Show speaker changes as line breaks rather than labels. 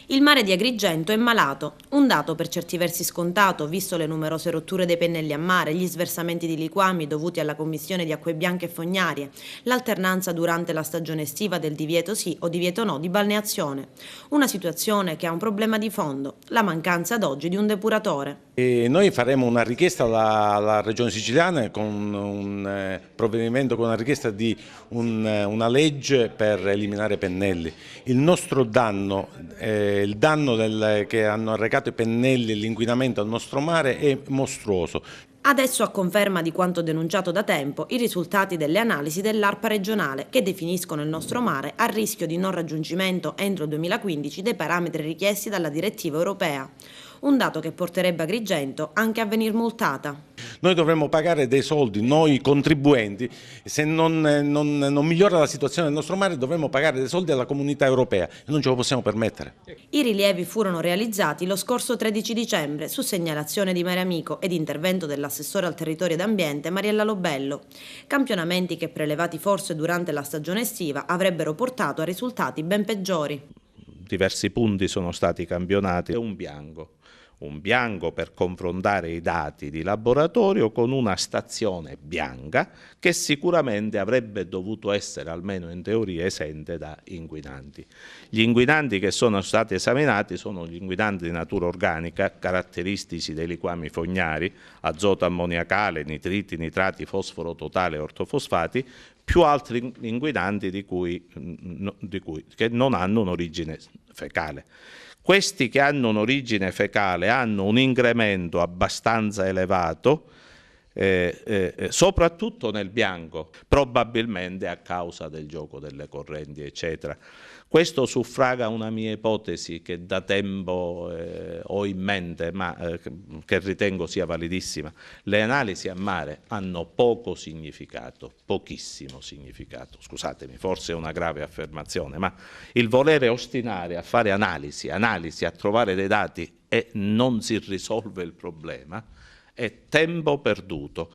Il mare di Agrigento è malato, un dato per certi versi scontato, visto le numerose rotture dei pennelli a mare, gli sversamenti di liquami dovuti alla commistione di acque bianche e fognarie, l'alternanza durante la stagione estiva del divieto sì o divieto no di balneazione. Una situazione che ha un problema di fondo, la mancanza ad oggi di un depuratore.
E noi faremo una richiesta alla Regione Siciliana con un provvedimento, con una richiesta di una legge per eliminare i pennelli. Il nostro danno, il danno che hanno arrecato i pennelli e l'inquinamento al nostro mare è mostruoso.
Adesso, a conferma di quanto denunciato da tempo, i risultati delle analisi dell'ARPA regionale che definiscono il nostro mare a rischio di non raggiungimento entro il 2015 dei parametri richiesti dalla direttiva europea. Un dato che porterebbe Agrigento anche a venir multata.
Noi dovremmo pagare dei soldi, noi contribuenti, se non migliora la situazione del nostro mare dovremmo pagare dei soldi alla comunità europea e non ce lo possiamo permettere.
I rilievi furono realizzati lo scorso 13 dicembre su segnalazione di Mare Amico ed intervento dell'assessore al territorio ed ambiente Mariella Lobello. Campionamenti che, prelevati forse durante la stagione estiva, avrebbero portato a risultati ben peggiori.
Diversi punti sono stati campionati e un bianco per confrontare i dati di laboratorio con una stazione bianca che sicuramente avrebbe dovuto essere, almeno in teoria, esente da inquinanti. Gli inquinanti che sono stati esaminati sono gli inquinanti di natura organica, caratteristici dei liquami fognari, azoto ammoniacale, nitriti, nitrati, fosforo totale e ortofosfati, più altri inquinanti che non hanno un'origine fecale. Questi che hanno un'origine fecale hanno un incremento abbastanza elevato, soprattutto nel bianco, probabilmente a causa del gioco delle correnti, eccetera. Questo suffraga una mia ipotesi che da tempo ho in mente, ma che ritengo sia validissima. Le analisi a mare hanno poco significato, pochissimo significato. Scusatemi, forse è una grave affermazione, ma il volere ostinare a fare analisi, a trovare dei dati e non si risolve il problema, è tempo perduto.